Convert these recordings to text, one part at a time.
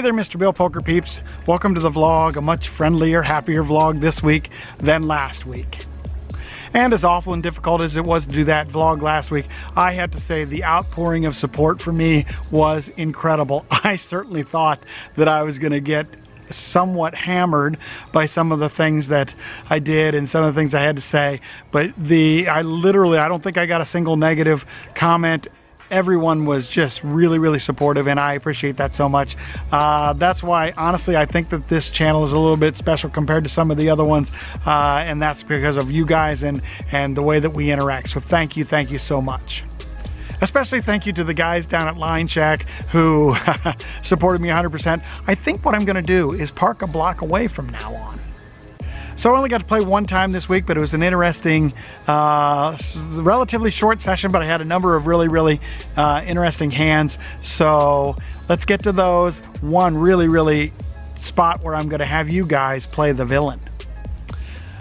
there, Mr. Bill Poker peeps. Welcome to the vlog, a much friendlier, happier vlog this week than last week. And as awful and difficult as it was to do that vlog last week, I had to say the outpouring of support for me was incredible. I certainly thought that I was gonna get somewhat hammered by some of the things that I did and some of the things I had to say, but I don't think I got a single negative comment. Everyone was just really supportive, and I appreciate that so much. That's why, honestly, I think that this channel is a little bit special compared to some of the other ones, and that's because of you guys and the way that we interact. So thank you so much. Especially thank you to the guys down at Line Shack who supported me 100%. I think what I'm gonna do is park a block away from now on. So I only got to play one time this week, but it was an interesting, relatively short session, but I had a number of really interesting hands. So let's get to those. One really spot where I'm going to have you guys play the villain.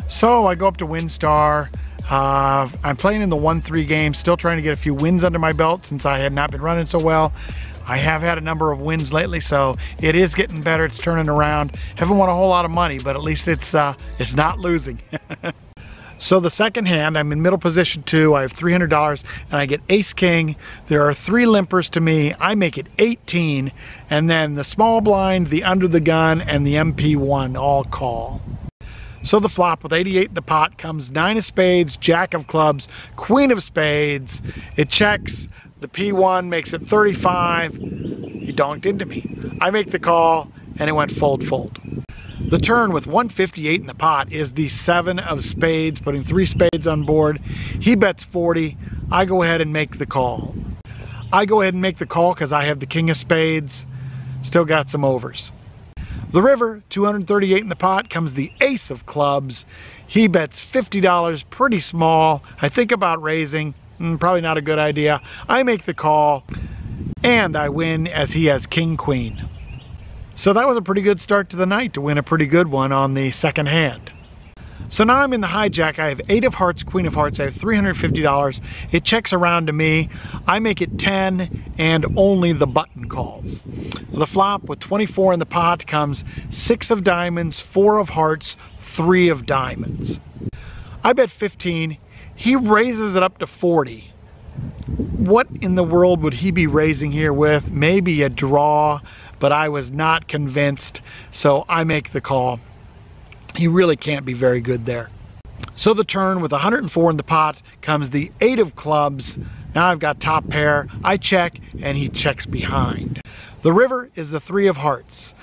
So I go up to WinStar. I'm playing in the 1-3 game, still trying to get a few wins under my belt since I had not been running so well. I have had a number of wins lately, so it is getting better. It's turning around. Haven't won a whole lot of money, but at least it's not losing. So the second hand, I'm in middle position 2. I have $300 and I get ace king. There are 3 limpers to me. I make it 18, and then the small blind, the under the gun, and the MP1 all call. So the flop with 88 in the pot comes 9 of spades, jack of clubs, queen of spades. It checks. The P1 makes it 35. He donked into me. I make the call, and it went fold. The turn with 158 in the pot is the 7 of spades, putting 3 spades on board. He bets 40. I go ahead and make the call. I go ahead and make the call because I have the king of spades. Still got some overs. The river, 238 in the pot, comes the ace of clubs. He bets $50, pretty small. I think about raising. Probably not a good idea. I make the call, and I win as he has king queen. So that was a pretty good start to the night to win a pretty good one on the second hand. So now I'm in the hijack. I have 8 of hearts, queen of hearts. I have $350. It checks around to me. I make it 10, and only the button calls. The flop with 24 in the pot comes 6 of diamonds, 4 of hearts, 3 of diamonds. I bet 15. He raises it up to 40. What in the world would he be raising here with? Maybe a draw, but I was not convinced, so I make the call. He really can't be very good there. So the turn with 104 in the pot comes the 8 of clubs. Now I've got top pair. I check, and he checks behind. The river is the 3 of hearts.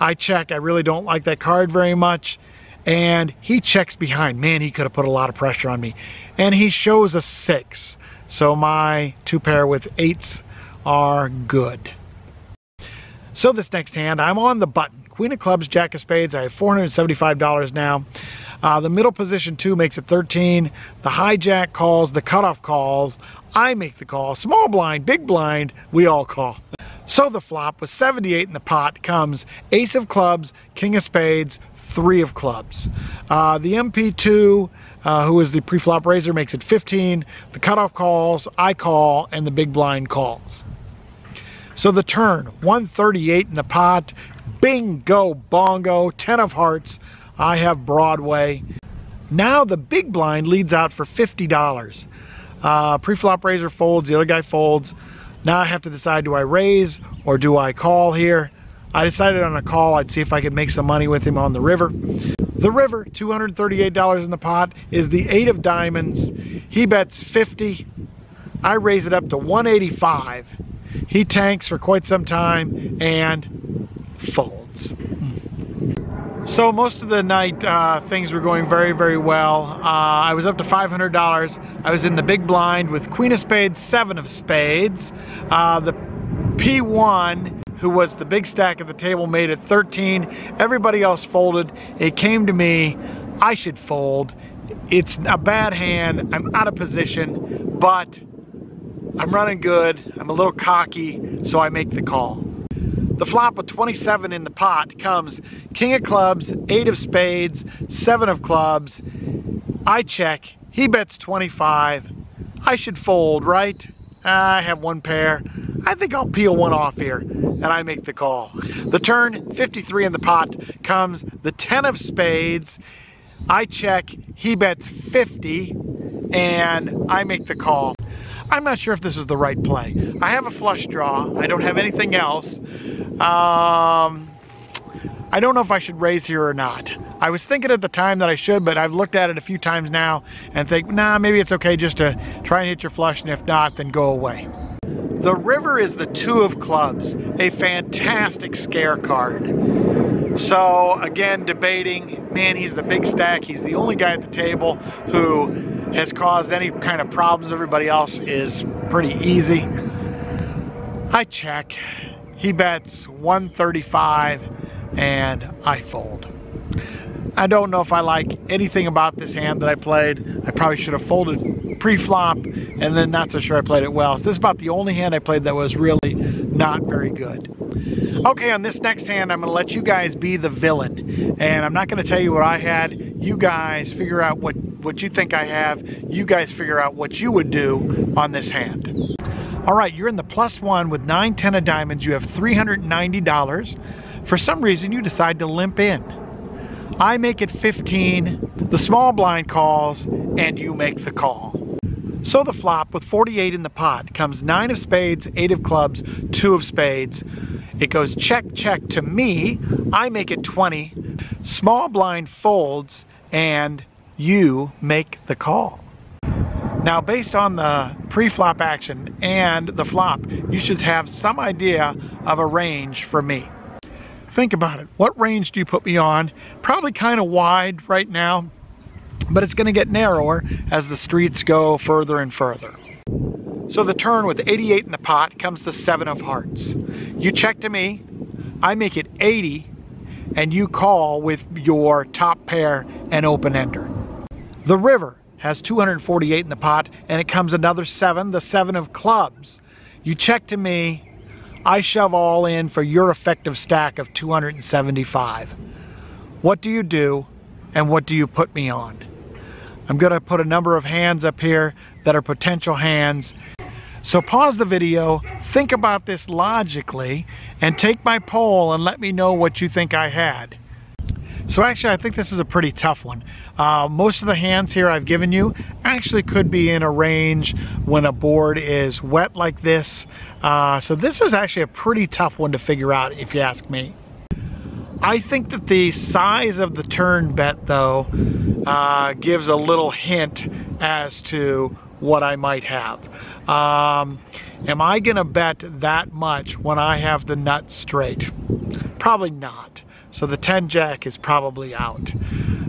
I check. I really don't like that card very much, and he checks behind. Man, he could have put a lot of pressure on me. And he shows a 6. So my 2 pair with 8s are good. So this next hand, I'm on the button. Queen of clubs, jack of spades. I have $475 now. The middle position 2 makes it 13. The hijack calls, the cutoff calls. I make the call. Small blind, big blind, we all call. So the flop with 78 in the pot comes ace of clubs, king of spades, 3 of clubs. The MP2, who is the pre-flop raiser, makes it 15. The cutoff calls, I call, and the big blind calls. So the turn, 138 in the pot, bingo bongo, 10 of hearts. I have Broadway. Now the big blind leads out for $50. Pre-flop raiser folds, the other guy folds. Now I have to decide, do I raise or do I call here? I decided on a call. I'd see if I could make some money with him on the river. The river, $238 in the pot, is the 8 of diamonds. He bets 50. I raise it up to 185. He tanks for quite some time and folds. So most of the night things were going very well. I was up to $500. I was in the big blind with queen of spades, 7 of spades. The P1, who was the big stack at the table, made it 13. Everybody else folded. It came to me. I should fold. It's a bad hand. I'm out of position, but I'm running good. I'm a little cocky, so I make the call. The flop with 27 in the pot comes king of clubs, 8 of spades, 7 of clubs. I check. He bets 25. I should fold, right? I have 1 pair. I think I'll peel one off here, and I make the call. The turn, 53 in the pot, comes the 10 of spades. I check, he bets 50, and I make the call. I'm not sure if this is the right play. I have a flush draw. I don't have anything else. I don't know if I should raise here or not. I was thinking at the time that I should, but I've looked at it a few times now and think, nah, maybe it's okay just to try and hit your flush, and if not, then go away. The river is the 2 of clubs, a fantastic scare card. So again, debating, man, he's the big stack. He's the only guy at the table who has caused any kind of problems. Everybody else is pretty easy. I check. He bets 135 and I fold. I don't know if I like anything about this hand that I played. I probably should have folded pre-flop and then not so sure I played it well. So this is about the only hand I played that was really not very good. Okay, on this next hand, I'm going to let you guys be the villain. And I'm not going to tell you what I had. You guys figure out what you think I have. You guys figure out what you would do on this hand. All right, you're in the +1 with 9, 10 of diamonds. You have $390. For some reason, you decide to limp in. I make it 15, the small blind calls, and you make the call. So the flop with 48 in the pot comes 9 of spades, 8 of clubs, 2 of spades. It goes check, check to me. I make it 20. Small blind folds, and you make the call. Now, based on the pre-flop action and the flop, you should have some idea of a range for me. Think about it. What range do you put me on? Probably kind of wide right now, but it's going to get narrower as the streets go further and further. So the turn with 88 in the pot comes the 7 of hearts. You check to me, I make it 80, and you call with your top pair and open ender. The river has 248 in the pot, and it comes another 7, the 7 of clubs. You check to me, I shove all in for your effective stack of 275. What do you do, and what do you put me on? I'm going to put a number of hands up here that are potential hands. So pause the video, think about this logically, and take my poll and let me know what you think I had. So actually, I think this is a pretty tough one. Most of the hands here I've given you actually could be in a range when a board is wet like this. So this is actually a pretty tough one to figure out if you ask me. I think that the size of the turn bet though gives a little hint as to what I might have. Am I gonna bet that much when I have the nut straight? Probably not. So the 10 jack is probably out.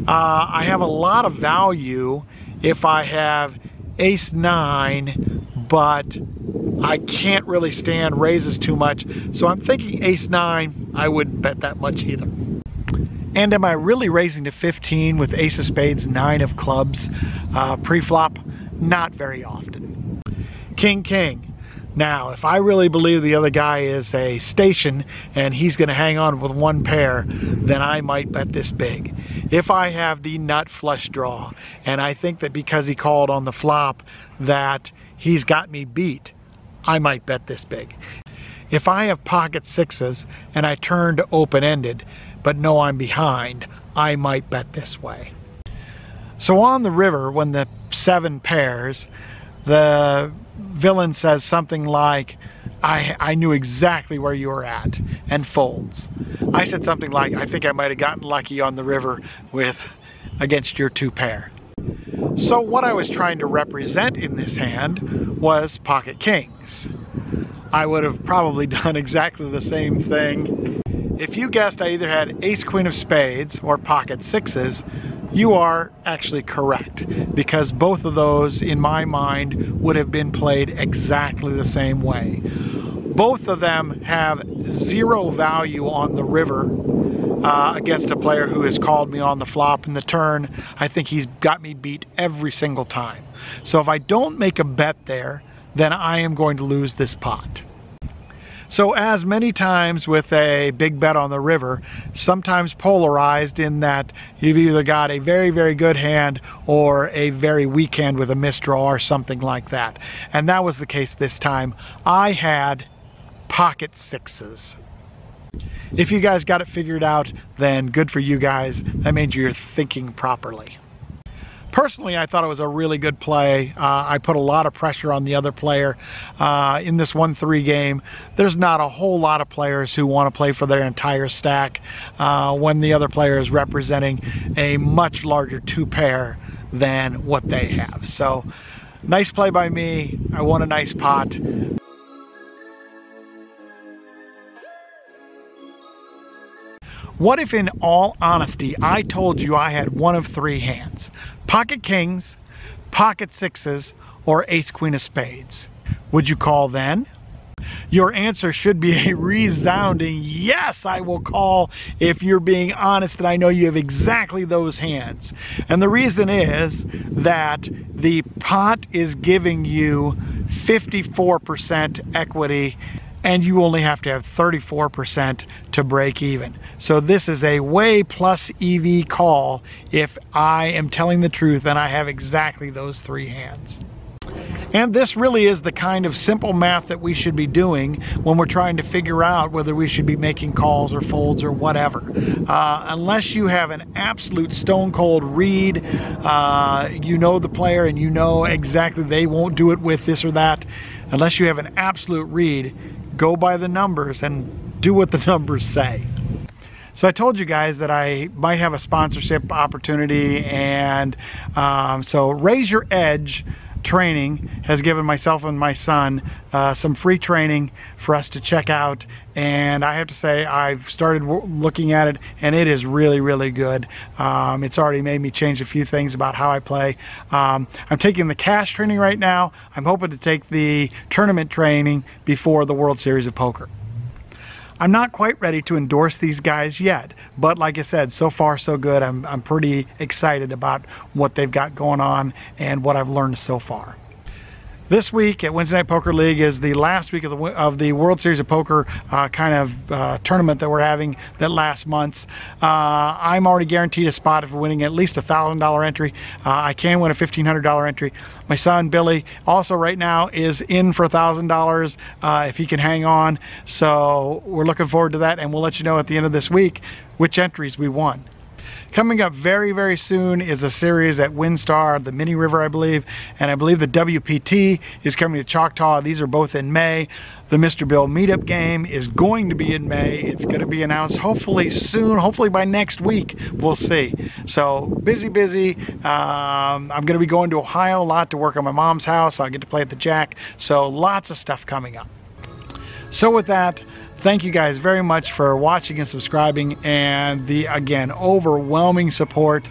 I have a lot of value if I have ace 9, but I can't really stand raises too much. So I'm thinking ace 9, I wouldn't bet that much either. And am I really raising to 15 with ace of spades, 9 of clubs pre-flop? Not very often. King, king. Now, if I really believe the other guy is a station and he's going to hang on with one pair, then I might bet this big. If I have the nut flush draw, and I think that because he called on the flop that he's got me beat, I might bet this big. If I have pocket sixes and I turn to open-ended, but know I'm behind, I might bet this way. So on the river, when the 7 pairs, the villain says something like, I knew exactly where you were at, and folds. I said something like, I think I might have gotten lucky on the river against your 2 pair. So what I was trying to represent in this hand was pocket kings. I would have probably done exactly the same thing. If you guessed I either had ace queen of spades or pocket sixes, you are actually correct, because both of those in my mind would have been played exactly the same way. Both of them have 0 value on the river against a player who has called me on the flop and the turn. I think he's got me beat every single time. So if I don't make a bet there, then I am going to lose this pot. So as many times with a big bet on the river, sometimes polarized in that you've either got a very, very good hand or a very weak hand with a misdraw or something like that. And that was the case this time. I had pocket sixes. If you guys got it figured out, then good for you guys. That means you're thinking properly. Personally, I thought it was a really good play. I put a lot of pressure on the other player in this 1-3 game. There's not a whole lot of players who want to play for their entire stack when the other player is representing a much larger 2-pair than what they have. So, nice play by me. I won a nice pot. What if, in all honesty, I told you I had one of 3 hands? Pocket kings, pocket sixes, or ace queen of spades? Would you call then? Your answer should be a resounding yes, I will call if you're being honest and I know you have exactly those hands. And the reason is that the pot is giving you 54% equity and you only have to have 34% to break even. So this is a way plus EV call if I am telling the truth and I have exactly those 3 hands. And this really is the kind of simple math that we should be doing when we're trying to figure out whether we should be making calls or folds or whatever. Unless you have an absolute stone cold read, you know the player and you know exactly they won't do it with this or that. Unless you have an absolute read, go by the numbers and do what the numbers say. So I told you guys that I might have a sponsorship opportunity, and so Raise Your Edge training has given myself and my son some free training for us to check out, and I have to say I've started looking at it and it is really, really good. It's already made me change a few things about how I play. I'm taking the cash training right now. I'm hoping to take the tournament training before the World Series of Poker. I'm not quite ready to endorse these guys yet, but like I said, so far so good. I'm pretty excited about what they've got going on and what I've learned so far. This week at Wednesday Night Poker League is the last week of the World Series of Poker kind of tournament that we're having that lasts months. I'm already guaranteed a spot if we're winning at least a $1,000 entry. I can win a $1,500 entry. My son Billy also right now is in for $1,000 if he can hang on. So we're looking forward to that, and we'll let you know at the end of this week which entries we won. Coming up very, very soon is a series at WinStar, the Mini River, I believe, and I believe the WPT is coming to Choctaw. These are both in May. The Mr. Bill meetup game is going to be in May. It's going to be announced hopefully soon, hopefully by next week. We'll see. So busy. I'm going to be going to Ohio a lot to work on my mom's house. I get to play at the Jack. So lots of stuff coming up. So with that, thank you guys very much for watching and subscribing, and the, again, overwhelming support,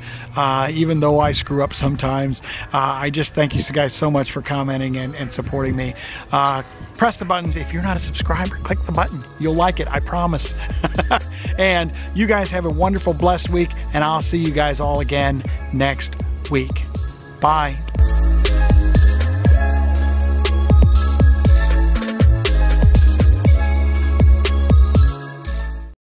even though I screw up sometimes. I just thank you guys so much for commenting and supporting me. Press the buttons. If you're not a subscriber, click the button. You'll like it, I promise. And you guys have a wonderful, blessed week, and I'll see you guys all again next week. Bye.